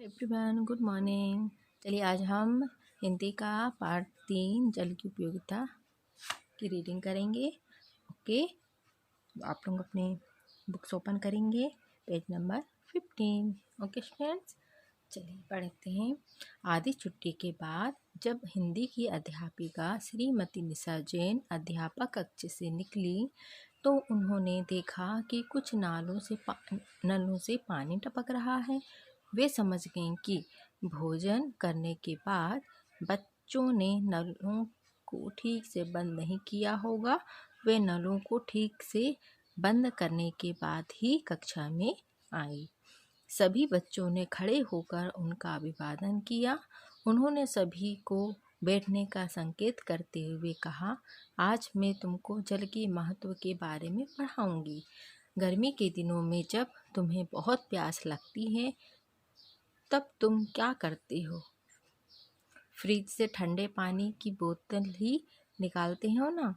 Everyone good morning. चलिए आज हम हिंदी का पार्ट 3 जल की उपयोगिता की रीडिंग करेंगे। ओके, आप लोग अपने बुक्स ओपन करेंगे, पेज नंबर 15। ओके स्टूडेंट्स, चलिए पढ़ते हैं। आधी छुट्टी के बाद जब हिंदी की अध्यापिका श्रीमती निशा जैन अध्यापक कक्ष से निकली तो उन्होंने देखा कि कुछ नलों से पानी टपक रहा है। वे समझ गईं कि भोजन करने के बाद बच्चों ने नलों को ठीक से बंद नहीं किया होगा। वे नलों को ठीक से बंद करने के बाद ही कक्षा में आई। सभी बच्चों ने खड़े होकर उनका अभिवादन किया। उन्होंने सभी को बैठने का संकेत करते हुए कहा, आज मैं तुमको जल के महत्व के बारे में पढ़ाऊंगी। गर्मी के दिनों में जब तुम्हें बहुत प्यास लगती है तब तुम क्या करते हो? फ्रिज से ठंडे पानी की बोतल ही निकालते हो ना।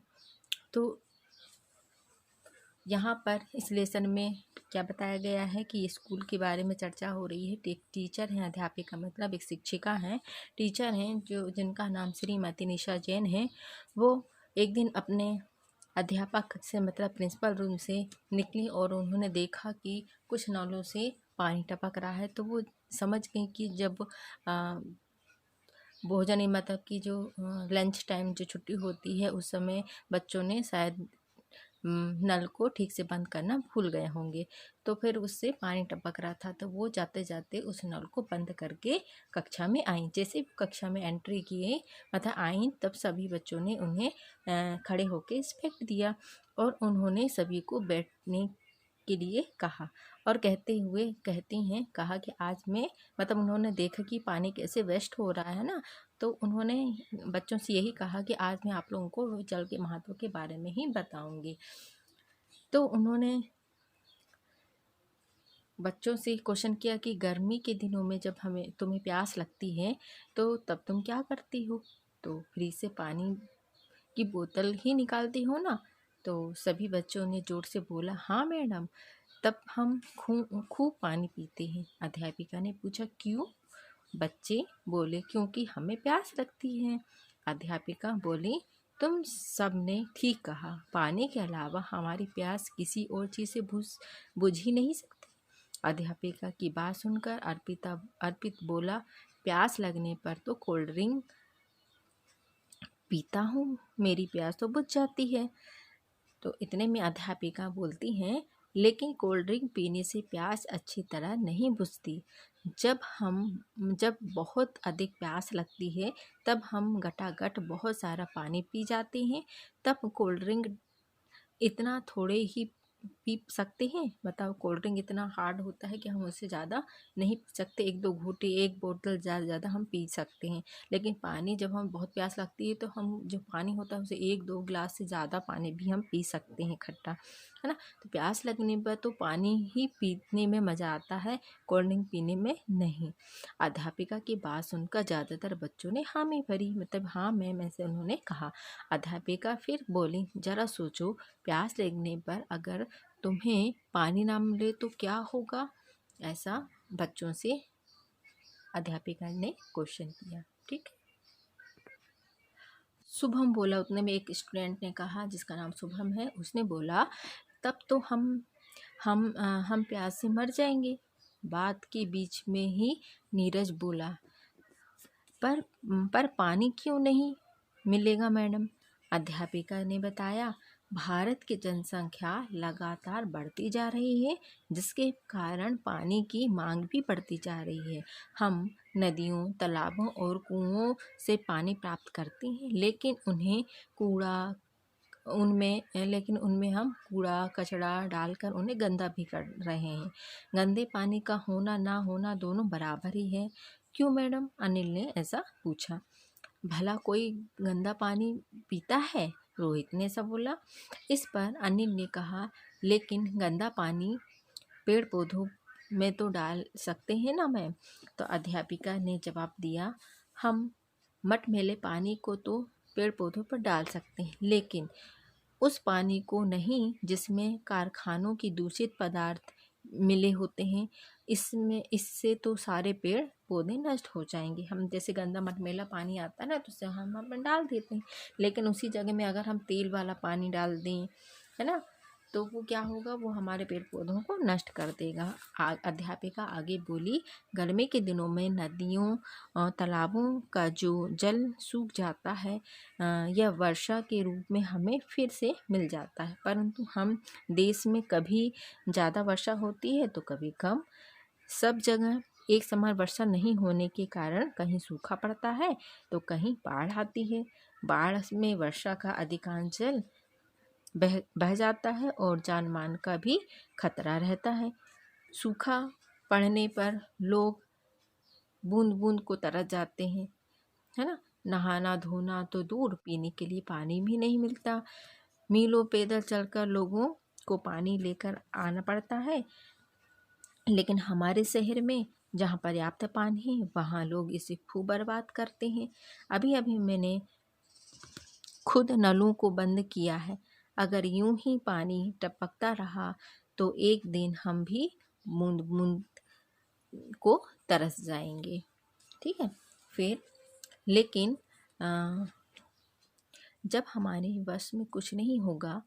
तो यहाँ पर इस लेसन में क्या बताया गया है कि स्कूल के बारे में चर्चा हो रही है। एक टीचर हैं, अध्यापिका मतलब एक शिक्षिका हैं, टीचर हैं जो जिनका नाम श्रीमती निशा जैन है। वो एक दिन अपने अध्यापक से मतलब प्रिंसिपल रूम से निकली और उन्होंने देखा कि कुछ नलों से पानी टपक रहा है। तो वो समझ गई कि जब भोजन मतलब कि जो लंच टाइम जो छुट्टी होती है उस समय बच्चों ने शायद नल को ठीक से बंद करना भूल गए होंगे। तो फिर उससे पानी टपक रहा था, तो वो जाते जाते उस नल को बंद करके कक्षा में आई। जैसे कक्षा में एंट्री किए मतलब आई, तब सभी बच्चों ने उन्हें खड़े होकर रिस्पेक्ट दिया और उन्होंने सभी को बैठने के लिए कहा और कहा कि आज मैं मतलब उन्होंने देखा कि पानी कैसे वेस्ट हो रहा है ना, तो उन्होंने बच्चों से यही कहा कि आज मैं आप लोगों को जल के महत्व के बारे में ही बताऊंगी। तो उन्होंने बच्चों से क्वेश्चन किया कि गर्मी के दिनों में जब तुम्हें प्यास लगती है तो तब तुम क्या करती हो? तो फ्रिज से पानी की बोतल ही निकालती हो ना। तो सभी बच्चों ने जोर से बोला, हाँ मैडम, तब हम खूब पानी पीते हैं। अध्यापिका ने पूछा, क्यों? बच्चे बोले, क्योंकि हमें प्यास लगती है। अध्यापिका बोली, तुम सब ने ठीक कहा, पानी के अलावा हमारी प्यास किसी और चीज़ से बुझ ही नहीं सकती। अध्यापिका की बात सुनकर अर्पित बोला, प्यास लगने पर तो कोल्ड ड्रिंक पीता हूँ, मेरी प्यास तो बुझ जाती है। तो इतने में अध्यापिका बोलती हैं, लेकिन कोल्ड ड्रिंक पीने से प्यास अच्छी तरह नहीं बुझती। जब बहुत अधिक प्यास लगती है तब हम घटाघट बहुत सारा पानी पी जाते हैं। तब कोल्ड ड्रिंक इतना थोड़े ही पी सकते हैं। बताओ, कोल्ड ड्रिंक इतना हार्ड होता है कि हम उससे ज़्यादा नहीं पी सकते। एक दो घूंटे, एक बोतल ज़्यादा हम पी सकते हैं। लेकिन पानी जब हम बहुत प्यास लगती है तो हम जो पानी होता है उसे एक दो गिलास से ज़्यादा पानी भी हम पी सकते हैं खट्टा, है ना। तो प्यास लगने पर तो पानी ही पीने में मज़ा आता है, कोल्ड ड्रिंक पीने में नहीं। अध्यापिका की बात सुनकर ज़्यादातर बच्चों ने हामी भरी, मतलब हाँ मैम ऐसे उन्होंने कहा। अध्यापिका फिर बोली, ज़रा सोचो, प्यास लगने पर अगर तुम्हें पानी ना मिले तो क्या होगा? ऐसा बच्चों से अध्यापिका ने क्वेश्चन किया। ठीक। शुभम बोला, उतने में एक स्टूडेंट ने कहा जिसका नाम शुभम है, उसने बोला, तब तो हम प्यास से मर जाएंगे। बात के बीच में ही नीरज बोला, पर पानी क्यों नहीं मिलेगा मैडम? अध्यापिका ने बताया, भारत की जनसंख्या लगातार बढ़ती जा रही है, जिसके कारण पानी की मांग भी बढ़ती जा रही है। हम नदियों, तालाबों और कुओं से पानी प्राप्त करते हैं, लेकिन उनमें हम कूड़ा कचरा डालकर उन्हें गंदा भी कर रहे हैं। गंदे पानी का होना ना होना दोनों बराबर ही है। क्यों मैडम? अनिल ने ऐसा पूछा। भला कोई गंदा पानी पीता है? रोहित ने ऐसा बोला। इस पर अनिल ने कहा, लेकिन गंदा पानी पेड़ पौधों में तो डाल सकते हैं ना मैम। तो अध्यापिका ने जवाब दिया, हम मटमैले पानी को तो पेड़ पौधों पर डाल सकते हैं, लेकिन उस पानी को नहीं जिसमें कारखानों की दूषित पदार्थ मिले होते हैं, इससे तो सारे पेड़ पौधे नष्ट हो जाएंगे। हम जैसे गंदा मटमैला पानी आता है ना, तो उसे हम अपन डाल देते हैं, लेकिन उसी जगह में अगर हम तेल वाला पानी डाल दें, है ना, तो वो क्या होगा, वो हमारे पेड़ पौधों को नष्ट कर देगा। अध्यापिका आगे बोली, गर्मी के दिनों में नदियों और तालाबों का जो जल सूख जाता है, यह वर्षा के रूप में हमें फिर से मिल जाता है, परंतु हम देश में कभी ज़्यादा वर्षा होती है तो कभी कम। सब जगह एक समान वर्षा नहीं होने के कारण कहीं सूखा पड़ता है तो कहीं बाढ़ आती है। बाढ़ में वर्षा का अधिकांश जल बह जाता है और जान मान का भी खतरा रहता है। सूखा पड़ने पर लोग बूंद बूंद को तरस जाते हैं, है ना। नहाना धोना तो दूर, पीने के लिए पानी भी नहीं मिलता। मीलों पैदल चलकर लोगों को पानी लेकर आना पड़ता है, लेकिन हमारे शहर में जहाँ पर्याप्त पानी है वहाँ लोग इसे खूब बर्बाद करते हैं। अभी अभी मैंने खुद नलों को बंद किया है। अगर यूं ही पानी टपकता रहा तो एक दिन हम भी बूंद बूंद को तरस जाएंगे। ठीक है। फिर लेकिन जब हमारे बस में कुछ नहीं होगा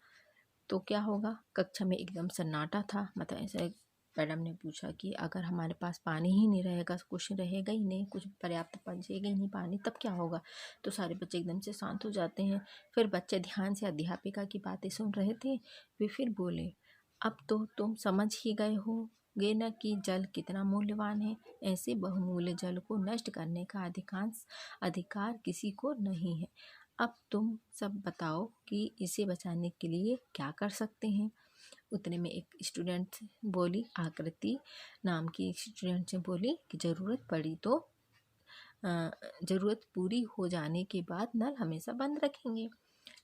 तो क्या होगा। कक्षा में एकदम सन्नाटा था। मतलब ऐसे मैडम ने पूछा कि अगर हमारे पास पानी ही नहीं रहेगा, कुछ रहेगा ही नहीं, कुछ पर्याप्त बचेगा ही नहीं पानी, तब क्या होगा। तो सारे बच्चे एकदम से शांत हो जाते हैं। फिर बच्चे ध्यान से अध्यापिका की बातें सुन रहे थे। वे फिर बोले, अब तो तुम समझ ही गए होगे न कि जल कितना मूल्यवान है। ऐसे बहुमूल्य जल को नष्ट करने का अधिकार किसी को नहीं है। अब तुम सब बताओ कि इसे बचाने के लिए क्या कर सकते हैं। उतने में एक स्टूडेंट बोली, आकृति नाम की एक स्टूडेंट से बोली कि ज़रूरत पड़ी तो ज़रूरत पूरी हो जाने के बाद नल हमेशा बंद रखेंगे।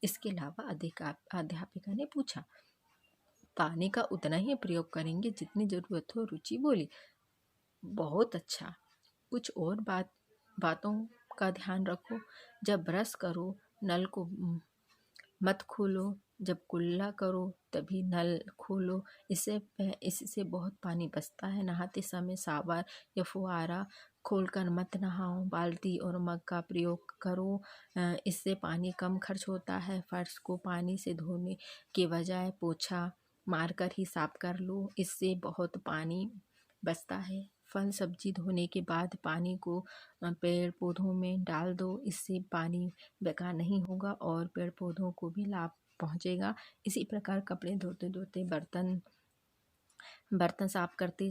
इसके अलावा अध्यापिका ने पूछा, पानी का उतना ही प्रयोग करेंगे जितनी ज़रूरत हो। रुचि बोली, बहुत अच्छा। कुछ और बातों का ध्यान रखो। जब ब्रश करो नल को मत खोलो, जब कुल्ला करो तभी नल खोलो। इससे बहुत पानी बचता है। नहाते समय शावर या फुहारा खोलकर मत नहाओ। बाल्टी और मग का प्रयोग करो, इससे पानी कम खर्च होता है। फर्श को पानी से धोने के बजाय पोछा मारकर ही साफ कर लो, इससे बहुत पानी बचता है। फल सब्जी धोने के बाद पानी को पेड़ पौधों में डाल दो, इससे पानी बेकार नहीं होगा और पेड़ पौधों को भी लाभ पहुंचेगा। इसी प्रकार कपड़े धोते धोते बर्तन साफ करते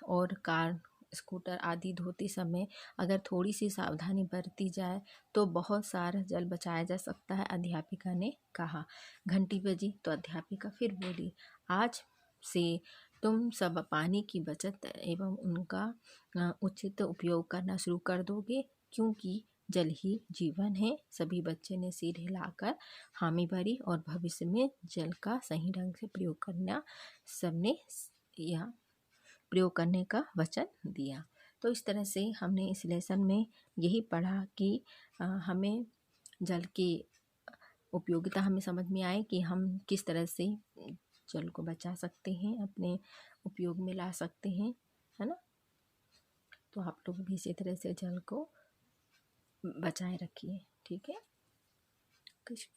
और कार स्कूटर आदि धोते समय अगर थोड़ी सी सावधानी बरती जाए तो बहुत सारा जल बचाया जा सकता है। अध्यापिका ने कहा। घंटी बजी तो अध्यापिका फिर बोली, आज से तुम सब पानी की बचत एवं उनका उचित उपयोग करना शुरू कर दोगे, क्योंकि जल ही जीवन है। सभी बच्चे ने सिर हिलाकर हामी भरी और भविष्य में जल का सही ढंग से प्रयोग करना सबने या प्रयोग करने का वचन दिया। तो इस तरह से हमने इस लेसन में यही पढ़ा कि हमें जल की उपयोगिता हमें समझ में आए कि हम किस तरह से जल को बचा सकते हैं, अपने उपयोग में ला सकते हैं, है ना। तो आप लोग भी इसी तरह से जल को बचाए रखिए। ठीक है। कुछ